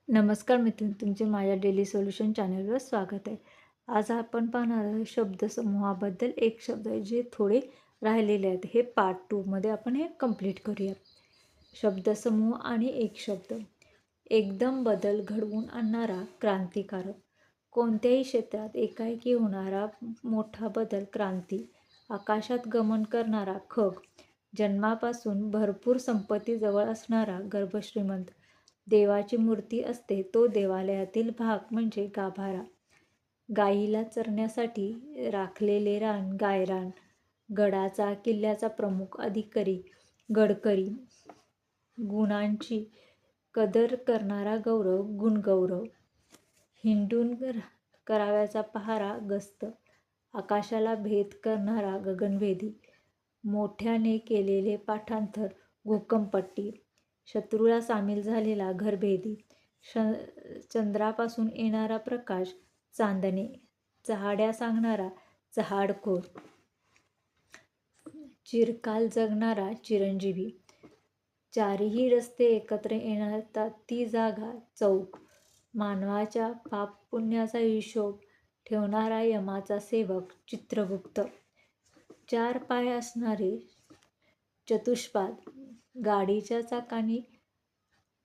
नमस्कार मित्रांनो, तुमचे माझ्या डेली सोल्युशन चॅनलवर स्वागत आहे. आज आपण पाहणार आहोत शब्दसमूहाबद्दल एक शब्द आहे जे थोडे राहिलेले आहेत. हे पार्ट 2मध्ये आपण हे कंप्लीट करूया. शब्दसमूह आणि एक शब्द. एकदम बदल घडवून आणणारा क्रांतिकारक. कोणत्याही क्षेत्रात एकाएकी होणारा मोठा बदल क्रांती. आकाशात गमन करणारा खग. जन्मापासून भरपूर संपत्ती जवळ असणारा गर्भश्रीमंत. देवाची मूर्ती असते तो देवालयातील भाग म्हणजे गाभारा. गाईला चरण्यासाठी राखलेले रान गायरान. गडाचा किल्ल्याचा प्रमुख अधिकारी गडकरी. गुणांची कदर करणारा गौरव गुणगौरव. हिंडून कराव्याचा पहारा गस्त. आकाशाला भेद करणारा गगनभेदी. मोठ्याने केलेले पाठांतर घोकंपट्टी. शत्रूला सामील झालेला घरभेदी. चंद्रापासून येणारा प्रकाश चांदणे. चहाड्या सांगणारा चहाडखोर. चिरकाल जगणारा चिरंजीवी. चारही रस्ते एकत्र येतात ती जागा चौक. मानवाच्या पाप पुण्याचा हिशोब ठेवणारा यमाचा सेवक चित्रगुप्त. चार पाय असणारे चतुष्पाद. गाडीच्या चाकांनी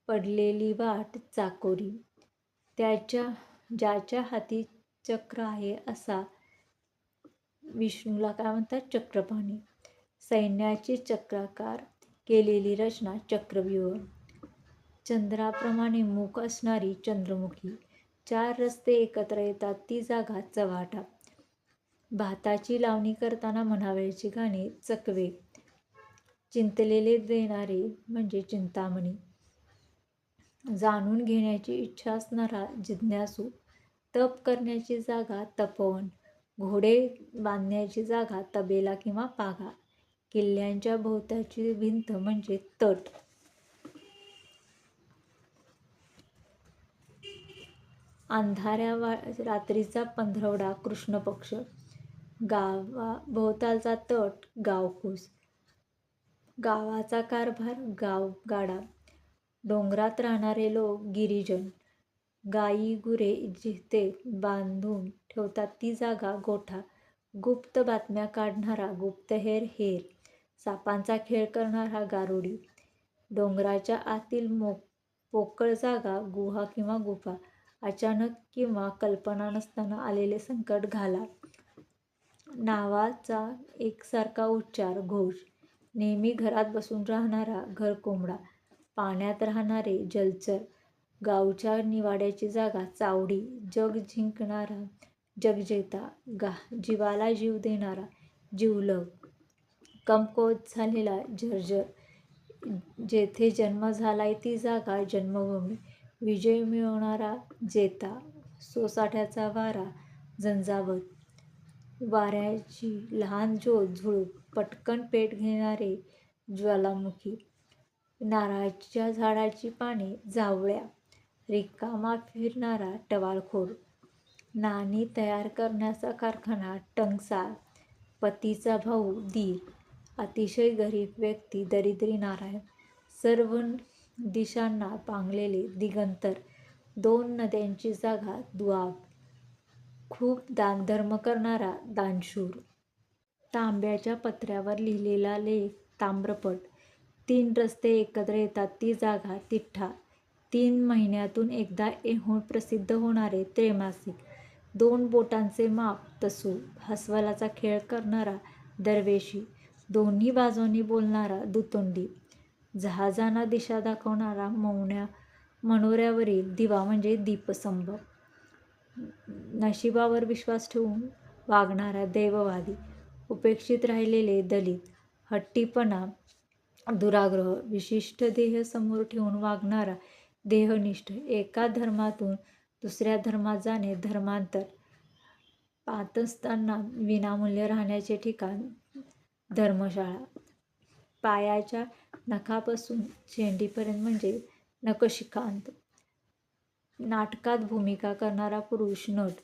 पडलेली वाट चाकोरी. ज्याच्या हाती चक्र आहे असा विष्णूला काय म्हणतात चक्रपाणी. सैन्याची चक्राकार केलेली रचना चक्रव्यूह. चंद्राप्रमाणे मुख असणारी चंद्रमुखी. चार रस्ते एकत्र येतात ती जागा चव्हाटा. भाताची लावणी करताना म्हणावयाची गाणी चकवे. चिंतलेले देणारे म्हणजे चिंतामणी. जाणून घेण्याची इच्छा असणारा जिज्ञासू. तप करण्याची जागा तपोवन. घोडे बांधण्याची जागा तबेला किंवा पागा. किल्ल्यांच्या भोवताची भिंत म्हणजे तट. अंधाऱ्या रात्रीचा पंधरवडा कृष्ण पक्ष. भोवतालचा तट गावकूस. गावाचा कारभार गावगाडा. डोंगरात राहणारे लोक गिरिजन. गाई गुरे जिथे बांधून ठेवतात ती जागा गोठा. गुप्त बातम्या काढणारा गुप्तहेर हेर. सापांचा खेळ करणारा गारुडी. डोंगराच्या आतील पोकळ जागा गुहा किंवा गुफा. अचानक किंवा कल्पना नसताना आलेले संकट घाला. नावाचा एकसारखा उच्चार घोष. नेहमी घरात बसून राहणारा घरकोंबडा. पाण्यात राहणारे जलचर. गावच्या निवाड्याची जागा चावडी. जग जिंकणारा जगजेता. जीवाला जीव देणारा जिवलग. कमकुवत झालेला झर्झर. जेथे जन्म झालाय ती जागा जन्मभूमी. विजय मिळवणारा जेता. सोसाट्याचा वारा झंझावत. वाऱ्याची लहान ज्योत झुळूक. पटकन पेट घेणारे ज्वालामुखी. नारळाच्या झाडाची पाने जावळ्या. रिकामा फिरणारा टवाळखोर. नाणी तयार करण्याचा कारखाना टंकसाळ. पतीचा भाऊ दीर. अतिशय गरीब व्यक्ती दरिद्री नारायण. सर्व दिशांना पांगलेले दिगंतर. दोन नद्यांची जागा दुआब. खूप दानधर्म करणारा दानशूर. तांब्याच्या पत्र्यावर लिहिलेला लेख ताम्रपट. तीन रस्ते एकत्र येतात ती जागा तिठ्ठा. 3 महिन्यातून एकदा येऊन प्रसिद्ध होणारे त्रैमासिक. 2 बोटांचे माप तसू. अस्वलाचा खेळ करणारा दरवेशी. दोन्ही बाजूंनी बोलणारा दुतोंडी. जहाजांना दिशा दाखवणारा मनोऱ्यावरील दिवा म्हणजे दीपस्तंभ. नशिबावर विश्वास ठेवून वागणारा दैववादी. उपेक्षित राहिलेले दलित. हट्टीपणा दुराग्रह. विशिष्ट ध्येय समोर ठेवून वागणारा देहनिष्ठ. एका धर्मातून दुसऱ्या धर्मात जाणे धर्मांतर. पातस्थांना विनामूल्य राहण्याचे ठिकाण धर्मशाळा. पायाच्या नखापासून शेंडीपर्यंत म्हणजे नखशिखांत. नाटकात भूमिका करणारा पुरुष नट.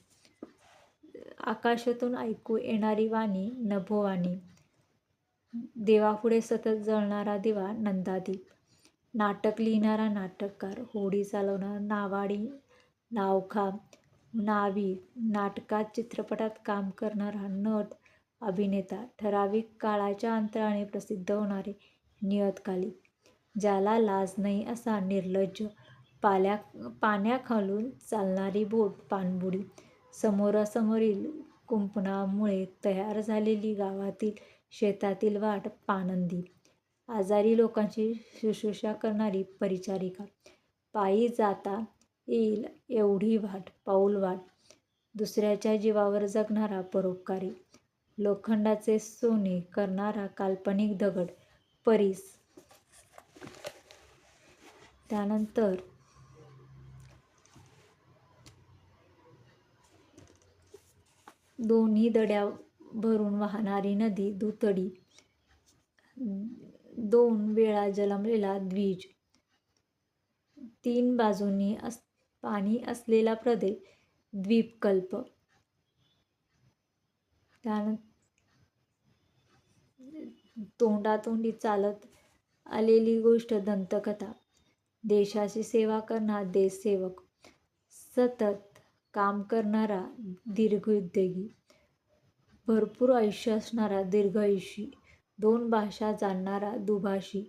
आकाशातून ऐकू येणारी वाणी नभोवाणी. देवापुढे सतत जळणारा दिवा नंदादीप. नाटक लिहिणारा नाटककार, होडी चालवणारा नावाडी, नावखा, नाविक, नाटकात चित्रपटात काम करणारा नट, अभिनेता, ठराविक काळाच्या अंतराने प्रसिद्ध होणारे नियतकालिक, ज्याला लाज नाही असा निर्लज्ज, पाण्याखालून चालणारी बोट पाणबुडी, समोरासमोरील कुंपणामुळे तयार झालेली गावातील शेतातील वाट पाणंदी, आजारी लोकांची शुश्रूषा करणारी परिचारिका, पायी जाता येईल एवढी पाऊलवाट, दुसऱ्याच्या जीवावर जगणारा परोपकारी, लोखंडाचे सोने करणारा काल्पनिक दगड, परीस. त्यानंतर दोन्ही दड्या भरून वाहणारी नदी दुथडी, 2 वेळा जन्मलेला द्विज, 3 बाजूंनी पाणी असलेला प्रदेश द्वीपकल्प. त्यानंतर तोंडातोंडी चालत आलेली गोष्ट दंतकथा, देशाची सेवा करणारा देशसेवक, सतत काम करणारा दीर्घउद्योगी, भरपूर आयुष्य असणारा दीर्घायुषी, 2 भाषा जाणणारा दुभाषी,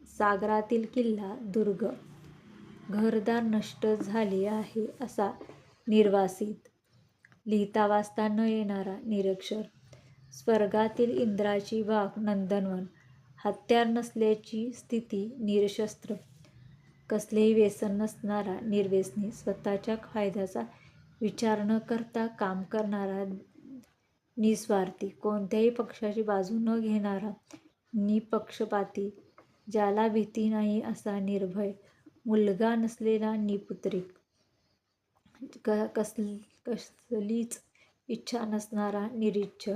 सागरातील किल्ला दुर्ग, घरदार नष्ट झाले आहे असा निर्वासित, लिहिता वाचता न येणारा निरक्षर, स्वर्गातील इंद्राची बाग नंदनवन, हत्यार नसल्याची स्थिती निरशस्त्र, कसलेही व्यसन नसणारा निर्व्यसनी, स्वतःच्या फायद्याचा विचार न करता काम करणारा निस्वार्थी, कोणत्याही पक्षाची बाजू न घेणारा निपक्षपाती, ज्याला भीती नाही असा निर्भय, मुलगा नसलेला निपुत्रिक, कसलीच इच्छा नसणारा निरीच्छ,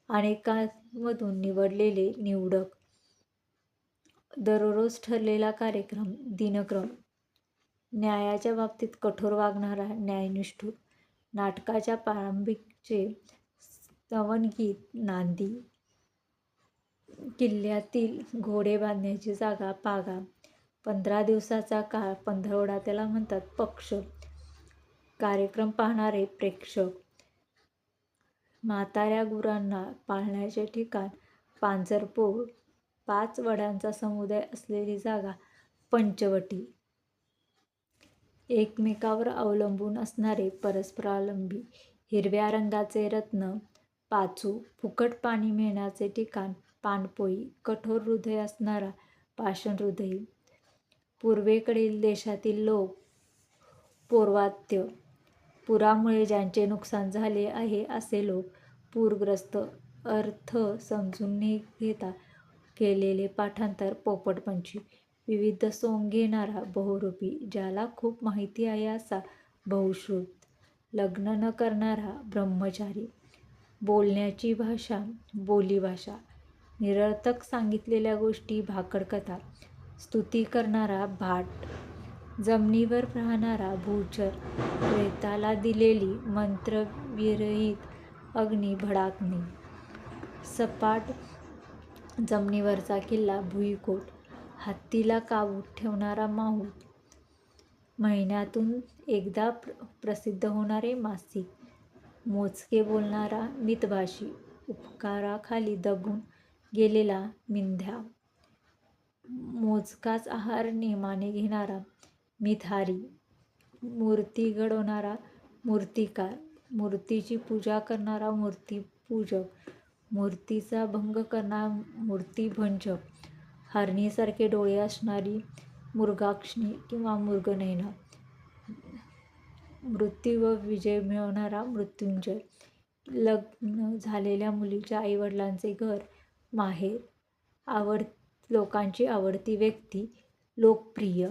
अनेकांमधून निवडलेले निवडक, दररोज ठरलेला कार्यक्रम दिनक्रम, न्यायाच्या बाबतीत कठोर वागणारा न्यायनिष्ठुर, नाटकाच्या प्रारंभीचे स्तवनगीत नांदी, किल्ल्यातील घोडे बांधण्याची जागा पागा, 15 दिवसाचा काळ पंधरवडा त्याला म्हणतात पक्ष, कार्यक्रम पाहणारे प्रेक्षक, म्हाताऱ्या गुरांना पाळण्याचे ठिकाण पांजरपोळ, 5 वड्यांचा समुदाय असलेली जागा पंचवटी, एकमेकावर अवलंबून असणारे परस्परावलंबी, हिरव्या रंगाचे रत्न पाचू, फुकट पाणी मिळण्याचे ठिकाण पाणपोई, कठोर हृदय असणारा पाषाणहृदयी, पूर्वेकडील देशातील लोक पौर्वात्य, पुरामुळे ज्यांचे नुकसान झाले आहे असे लोक पूरग्रस्त, अर्थ समजून न घेता केलेले पाठांतर पोपटपंची, विविध सोंग घेणारा बहुरूपी, ज्याला खूप माहिती आहे असा बहुश्रुत, लग्न न करणारा ब्रह्मचारी, बोलण्याची भाषा बोलीभाषा, निरर्थक सांगितलेल्या गोष्टी भाकड कथा, स्तुती करणारा भाट, जमिनीवर राहणारा भूचर, प्रेताला दिलेली मंत्रविरहित अग्नी भडाकणे, सपाट जमिनीवरचा किल्ला भुईकोट, हत्तीला काबूत ठेवणारा माहूत, महिन्यातून एकदा प्रसिद्ध होणारे मासिक, मोजके बोलणारा मितभाषी, उपकाराखाली दबून गेलेला मिथ्या, मोजकाच आहार नेमाने घेणारा मितहारी, मूर्ती घडवणारा मूर्तिकार, मूर्तीची पूजा करणारा मूर्तिपूजक, मूर्तीचा भंग करणारा मूर्तिभंजक, हरणीसारखे डोळे असणारी मृगाक्षी किंवा मृगनयना, मृत्यूवर विजय मिळवणारा मृत्युंजय, लग्न झालेल्या मुलीच्या आईवडिलांचे घर माहेर, लोकांची आवडती व्यक्ती लोकप्रिय,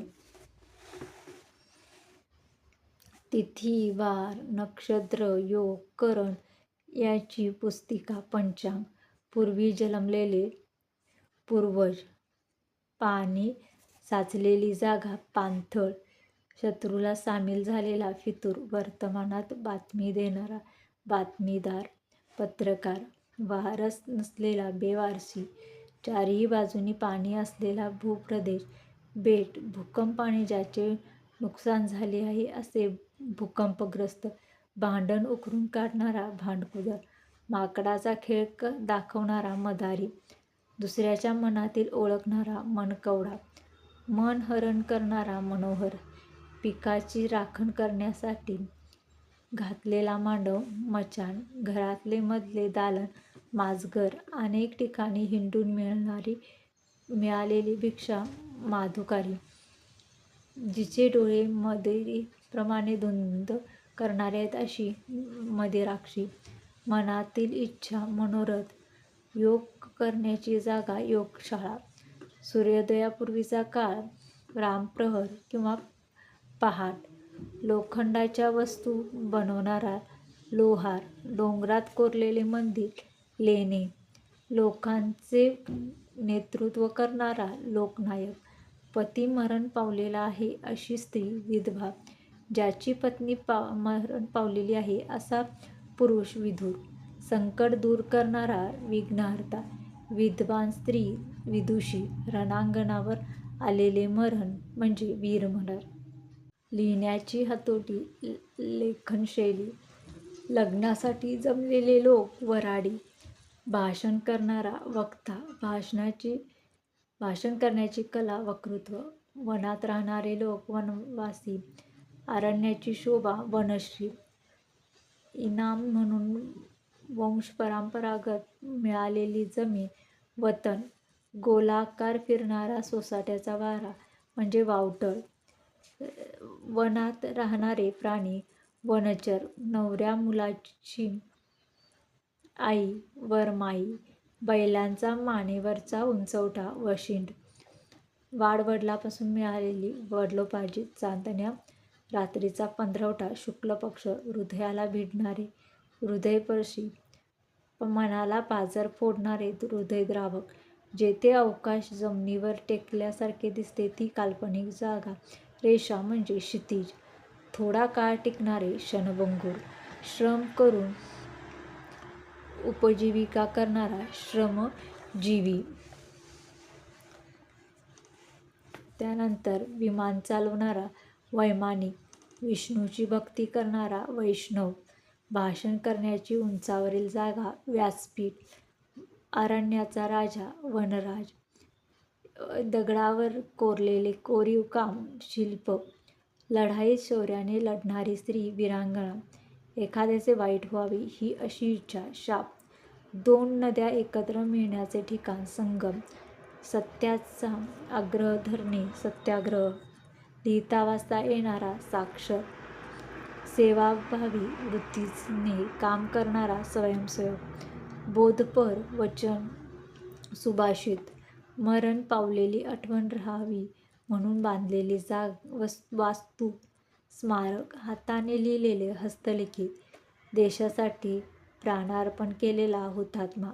तिथी वार नक्षत्र योग करण याची पुस्तिका पंचांग, पूर्वी जन्मलेले पूर्वज, पाणी साचलेली जागा पाणथळ, शत्रूला सामील झालेला फितूर, वर्तमानात बातमी देणारा बातमीदार पत्रकार, वारस नसलेला बेवारसी, चारही बाजूनी पाणी असलेला भूप्रदेश, बेट, भूकंपाने ज्याचे नुकसान झाले आहे असे भूकंपग्रस्त, भांडण उकरून काढणारा भांडकुदळ, माकडाचा खेळ दाखवणारा मदारी, दुसऱ्याच्या मनातील ओळखणारा मनकवडा, मन हरण करणारा मनोहर, पिकाची राखण करण्यासाठी घातलेला मांडव मचाण, घरातले मधले दालन माजघर, अनेक ठिकाणी हिंडून मिळालेली भिक्षा माधुकारी, जिचे डोळे मदिरेप्रमाणे धुंद करणारे आहेत अशी मदिराक्षी, मनातील इच्छा मनोरथ, योग करण्याची जागा योगशाळा, सूर्योदयापूर्वीचा काळ रामप्रहर किंवा पहाट, लोखंडाच्या वस्तू बनवणारा लोहार, डोंगरात कोरलेले मंदिर लेणे, लोकांचे नेतृत्व करणारा लोकनायक, पती मरण पावलेला आहे अशी स्त्री विधवा, ज्याची पत्नी मरण पावलेली आहे असा पुरुष विधूर, संकट दूर करणारा विघ्नहर्ता, विद्वान स्त्री विदुषी, रणांगणावर आलेले मरण म्हणजे वीरमरण, लिहिण्याची हतोटी लेखनशैली, लग्नासाठी जमलेले लोक वऱ्हाडी, भाषण करणारा वक्ता, भाषण करण्याची कला वक्तृत्व, वनात राहणारे लोक वनवासी, अरण्याची शोभा वनश्री, इनाम म्हणून वंशपरंपरागत मिळालेली जमीन वतन, गोलाकार फिरणारा सोसाट्याचा वारा म्हणजे वावटळ, वनात राहणारे प्राणी वनचर, नवऱ्या मुलाची आई वरमाई, बैलांचा मानेवरचा उंचवटा वशिंड, वाडवडिलांपासून मिळालेली वडिलोपार्जित चांदण्या रात्रीचा पंधरवटा शुक्ल पक्ष, हृदयाला भिडणारे हृदयस्पर्शी, मनाला पाझर फोडणारे हृदयद्रावक, जेथे अवकाश जमिनीवर टेकल्यासारखे दिसते ती काल्पनिक जागा रेषा म्हणजे क्षितिज, थोडा काळ टिकणारे क्षणभंगुर, श्रम करून उपजीविका करणारा श्रमजीवी, त्यानंतर विमान चालवणारा वैमानिक, विष्णूची भक्ती करणारा वैष्णव, भाषण करण्याची उंचावरील जागा व्यासपीठ, अरण्याचा राजा वनराज, दगडावर कोरलेले कोरीव काम शिल्प, लढाईत शौर्याने लढणारी स्त्री वीरांगना, एखाद्याचे वाईट व्हावे ही अशी इच्छा शाप, दोन नद्या एकत्र मिळण्याचे ठिकाण संगम, सत्याचा आग्रह धरणे सत्याग्रह, लिहिता वाचता येणारा साक्षर, सेवाभावी वृत्तीने काम करणारा स्वयंसेवक, बोधपर वचन सुभाषित, मरण पावलेली आठवण राहावी म्हणून बांधलेली वास्तू स्मारक, हाताने लिहिलेले हस्तलिखित, देशासाठी प्राणार्पण केलेला हुतात्मा,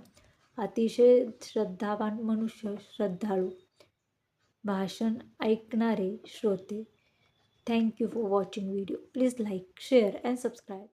अतिशय श्रद्धावान मनुष्य श्रद्धाळू, भाषण ऐकणारे श्रोते. Thank you for watching video. Please like, share and subscribe.